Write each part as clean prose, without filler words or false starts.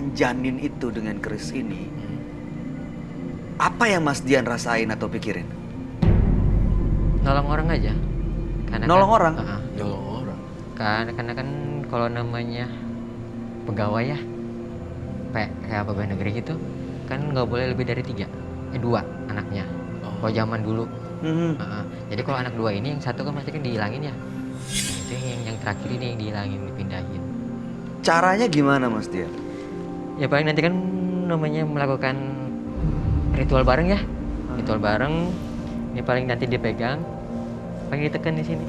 mengusahakan janin itu dengan keris ini, apa yang Mas Dian rasain atau pikirin? Nolong orang aja. Nolong orang? Nolong orang. Karena kan kalau namanya pegawai ya, kayak pegawai negeri gitu, kan nggak boleh lebih dari 2 anaknya. Kalau zaman dulu. Jadi kalau anak 2 ini, yang satu kan pasti kan dihilangin ya. Nah, itu yang terakhir ini yang dihilangin, dipindahin. Caranya gimana Mas Dian? Ya paling nanti kan namanya melakukan ritual bareng ya. Ritual bareng. Ini paling nanti dipegang, paling ditekan di sini.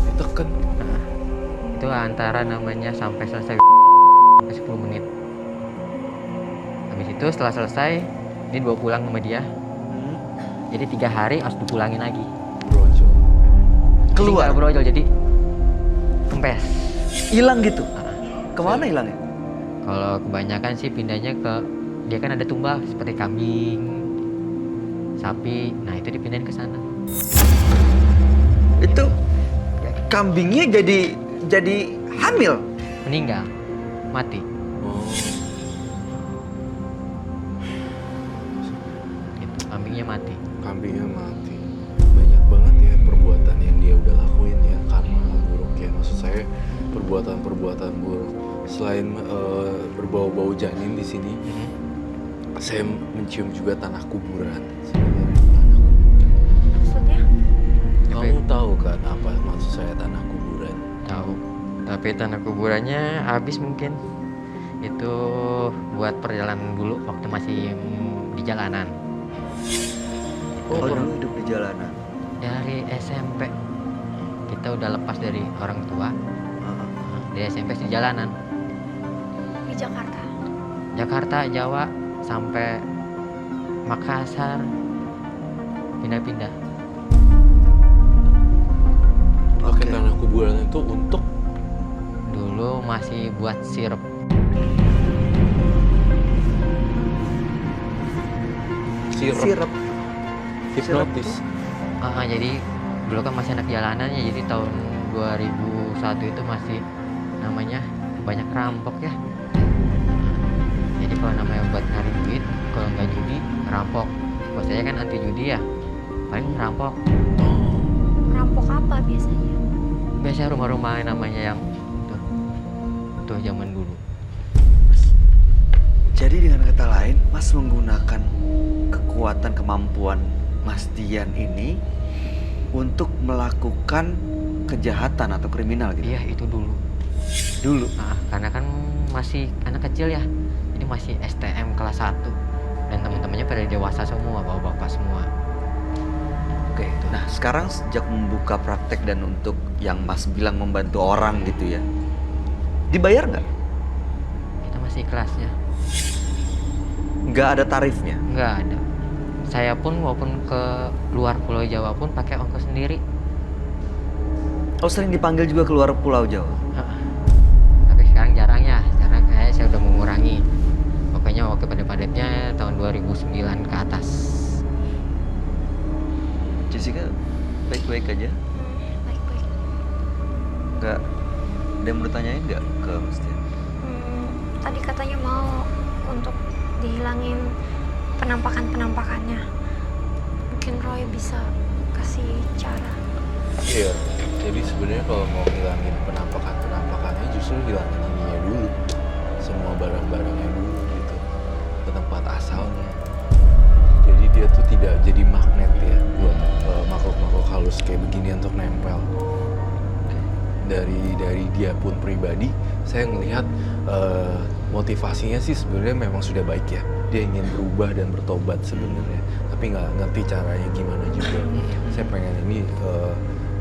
Ditekan. Nah, itu antara namanya sampai selesai 10 menit. Habis itu setelah selesai, dia dibawa pulang sama dia. Jadi 3 hari harus dipulangin lagi. Brojol. Keluar? Jadi nggak brojol, jadi kempes. Hilang gitu? Kemana hilangnya? Kalau kebanyakan sih pindahnya ke, dia kan ada tumbal seperti kambing, sapi, nah itu dipindahin ke sana. Itu kambingnya jadi hamil? Meninggal, mati. Oh. Gitu, kambingnya mati. Kambingnya mati. Banyak banget ya perbuatan yang dia udah lakuin ya, karma buruk ya. Maksud saya perbuatan-perbuatan buruk. Selain berbau-bau janin di sini, saya mencium juga tanah kuburan. Maksudnya? Kamu tahu kan apa maksud saya tanah kuburan? Tahu. Tapi tanah kuburannya habis mungkin. Itu buat perjalanan dulu waktu masih di jalanan. Oh, dulu hidup di jalanan. Dari SMP kita udah lepas dari orang tua. Dari SMP di jalanan. Di Jakarta. Jakarta, Jawa, sampai Makassar, pindah-pindah. Pakai tanah kuburan itu untuk Dulu masih buat sirup. sirup. Hipnotis. Jadi dulu kan masih anak jalanan ya, jadi tahun 2001 itu masih namanya banyak rampok ya. Jadi kalau namanya buat nyari duit, kalau nggak judi, rampok. Kalau saya kan anti judi ya, paling rampok. Rampok apa biasanya? Biasanya rumah-rumah namanya yang tuh zaman dulu. Jadi dengan kata lain, Mas menggunakan kekuatan kemampuan Mas Dian ini untuk melakukan kejahatan atau kriminal gitu? Iya, itu dulu. Dulu? Karena kan masih anak kecil ya, jadi masih STM kelas 1. Dan teman-temannya pada dewasa semua, bapak-bapak semua. Oke, nah sekarang sejak membuka praktek dan untuk yang Mas bilang membantu orang gitu ya, dibayar nggak? Kita masih kelasnya. Nggak ada tarifnya? Nggak ada. Saya pun walaupun ke luar Pulau Jawa pun pakai ongkos sendiri. Oh, sering dipanggil juga keluar Pulau Jawa? Tapi sekarang jarang ya, jarang, kayak saya udah mengurangi. Pokoknya waktu padat-padatnya tahun 2009 ke atas. Jessica baik-baik aja? Baik-baik. Nggak ada yang mau ditanyain nggak ke Mas Dian? Tadi katanya mau untuk dihilangin penampakannya. Mungkin Roy bisa kasih cara. Iya. Jadi sebenarnya kalau mau hilangin penampakannya justru hilangin ininya dulu. Semua barang-barangnya dulu gitu. Ke tempat asalnya. Jadi dia tuh tidak jadi magnet ya buat makhluk-makhluk halus kayak begini untuk nempel. Dari dia pun pribadi, saya ngelihat motivasinya sih sebenarnya memang sudah baik ya. Dia ingin berubah dan bertobat sebenarnya, tapi nggak ngerti caranya gimana juga. Saya pengen ini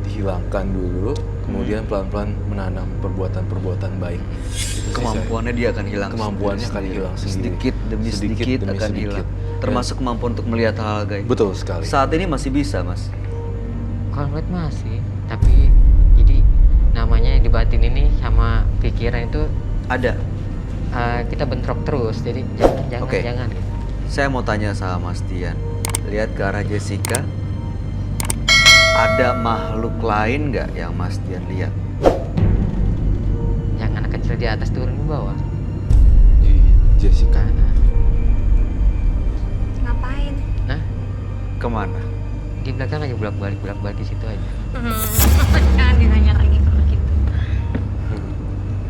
dihilangkan dulu, kemudian pelan-pelan menanam perbuatan-perbuatan baik. Itu sih Kemampuannya dia akan hilang. Kemampuannya akan hilang sendiri. Sedikit demi sedikit akan hilang. Termasuk kemampuan untuk melihat hal gaib. Betul sekali. Saat ini masih bisa, Mas? Kalau menurut masih, tapi jadi namanya di batin ini sama pikiran itu Ada. Kita bentrok terus, jadi jangan Oke. jangan gitu. Saya mau tanya sama Mas Dian. Lihat ke arah Jessica. Ada makhluk lain nggak yang Mas Dian lihat? Yang anak kecil di atas turun ke bawah. Di Jessica. Ngapain? Nah, Kemana? di belakang lagi bolak-balik di situ aja. Jangan ditanya lagi kalau gitu.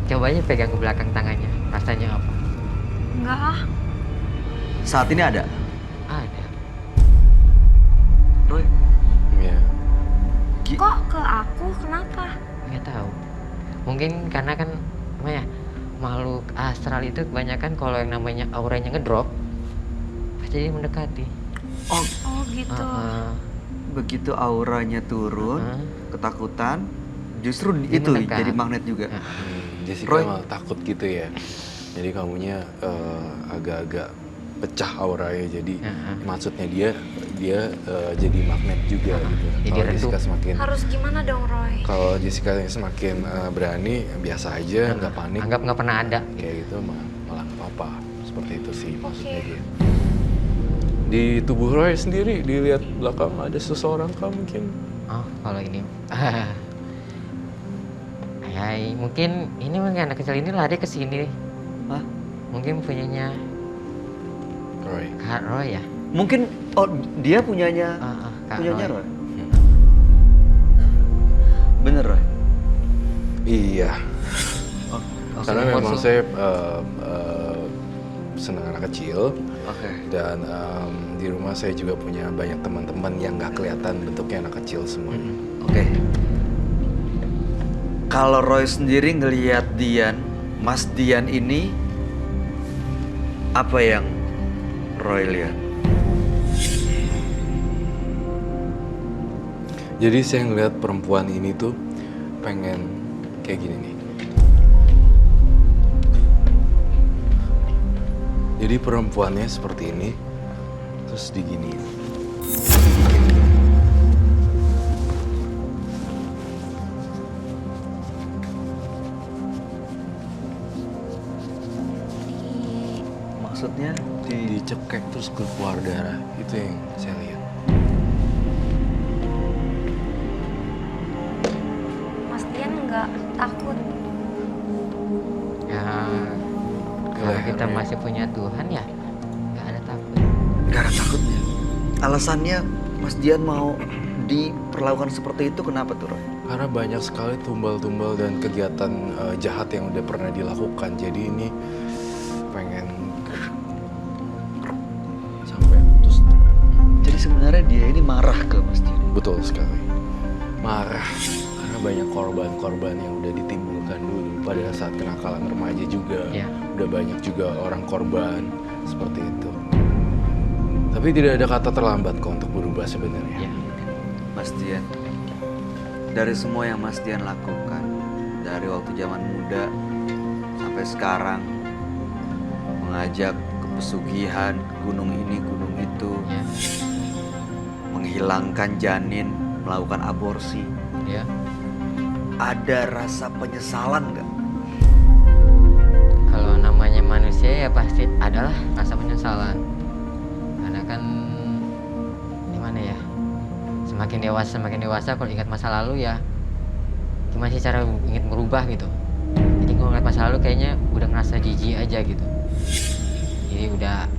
Coba aja pegang ke belakang tangannya, rasanya apa? Enggak ah. Saat ini ada? Ada. Roy? Iya. Kok ke aku? Kenapa? Nggak tahu. Mungkin karena kan apa ya, makhluk astral itu kebanyakan kalau yang namanya auranya ngedrop pasti dia mendekati. Oh, Oh gitu. begitu auranya turun, ketakutan, justru Dia itu mendekat. jadi magnet juga. Jessica Roy. malah takut gitu ya. Jadi kamunya agak-agak pecah auranya. Jadi maksudnya dia jadi magnet juga gitu. Jadi Kalau redup. Jessica semakin Harus gimana dong Roy? kalau Jessica yang semakin berani, biasa aja, nggak panik. Anggap nggak pernah ada. Kayak gitu malah nggak apa-apa. Seperti itu sih maksudnya Oke. dia. Di tubuh Roy sendiri dilihat belakang ada seseorang kah mungkin? Oh, kalau ini. Ya, mungkin ini anak kecil ini lari ke sini. Hah? Mungkin punyanya Roy. Kak Roy ya. Mungkin dia punyanya Kak punyanya Roy. Roy. Bener Roy? Iya. Oh, oke. Karena Langsung memang masuk. saya senang anak kecil Oke. dan di rumah saya juga punya banyak teman-teman yang nggak kelihatan bentuknya anak kecil semuanya. Oke. Kalau Roy sendiri ngelihat Dian, Mas Dian ini apa yang Roy lihat? Jadi saya ngeliat perempuan ini tuh pengen kayak gini nih. Jadi perempuannya seperti ini, terus diginiin. Dibikin gini. Maksudnya Dicekek terus keluar darah. Itu yang saya lihat. Mas Dian nggak takut? Ya, kalau Lehernya. kita masih punya Tuhan ya nggak ada takut. nggak ada takutnya. Alasannya Mas Dian mau diperlakukan seperti itu kenapa tuh Roy? Karena banyak sekali tumbal-tumbal dan kegiatan jahat yang udah pernah dilakukan. Jadi ini pengen sampai putus. Jadi sebenarnya dia ini marah ke Mas Dian. Betul sekali. Marah karena banyak korban-korban yang udah ditimbulkan dulu pada saat kenakalan remaja juga. Ya. Udah banyak juga orang korban seperti itu. Tapi tidak ada kata terlambat kok untuk berubah sebenarnya. Ya. Mas Dian, dari semua yang Mas Dian lakukan, dari waktu zaman muda sampai sekarang, mengajak ke pesugihan, ke gunung ini, gunung itu, Ya. menghilangkan janin, melakukan aborsi, Ya. ada rasa penyesalan nggak? Kalau namanya manusia ya pasti adalah rasa penyesalan. Karena kan gimana ya? Semakin dewasa kalau ingat masa lalu ya gimana sih cara ingin merubah gitu. Jadi kalau ngeliat masa lalu kayaknya udah ngerasa jijik aja gitu. Jadi udah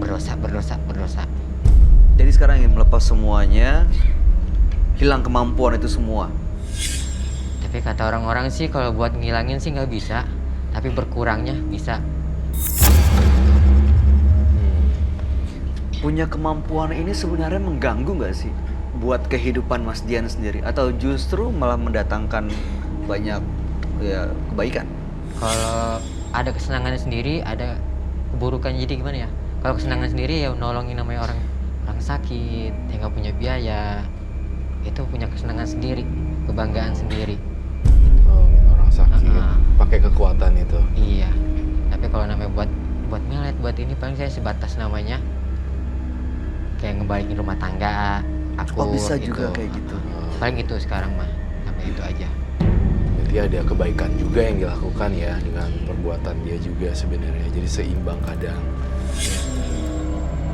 berdosa. Jadi sekarang ingin melepas semuanya, hilang kemampuan itu semua. Tapi kata orang-orang sih kalau buat ngilangin sih nggak bisa, tapi berkurangnya bisa. Punya kemampuan ini sebenarnya mengganggu nggak sih buat kehidupan Mas Dian sendiri? Atau justru malah mendatangkan banyak ya kebaikan? Kalau ada kesenangannya sendiri, ada keburukannya. Jadi gimana ya? Kalau kesenangan sendiri ya nolongin namanya orang sakit yang nggak punya biaya, itu punya kesenangan sendiri, kebanggaan sendiri. Nolongin orang sakit, pakai kekuatan itu. Iya. Tapi kalau namanya buat melet, buat ini paling saya sebatas namanya kayak ngebalikin rumah tangga aku. Oh bisa gitu. juga kayak gitu. Paling itu sekarang mah sampai itu aja. Jadi ada kebaikan juga yang dilakukan ya dengan perbuatan dia juga sebenarnya. Jadi seimbang kadang.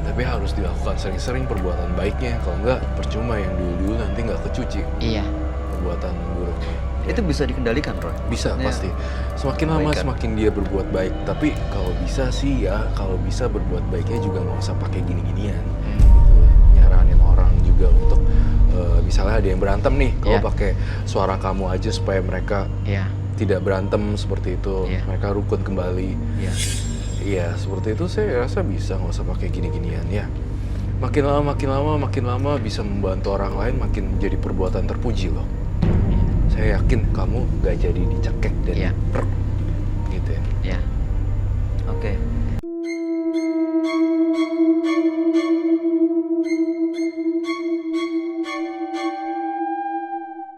Tapi harus dilakukan sering-sering perbuatan baiknya. Kalau enggak, percuma yang dulu-dulu nanti nggak kecuci Iya. perbuatan buruknya. Itu bisa dikendalikan, Roy? Bisa Maksudnya, pasti. Semakin lama kebaikan. semakin dia berbuat baik. Tapi kalau bisa sih ya, kalau bisa berbuat baiknya juga nggak usah pakai gini-ginian. Gitu. Nyaranin orang juga untuk misalnya ada yang berantem nih, kalau Iya. pakai suara kamu aja supaya mereka Iya. tidak berantem seperti itu. Iya. Mereka rukun kembali. Iya. Iya, seperti itu saya rasa bisa, nggak usah pakai gini-ginian ya. Makin lama bisa membantu orang lain, makin jadi perbuatan terpuji loh. Saya yakin kamu gak jadi dicekek dan Iya. diprek gitu ya. Iya. Oke.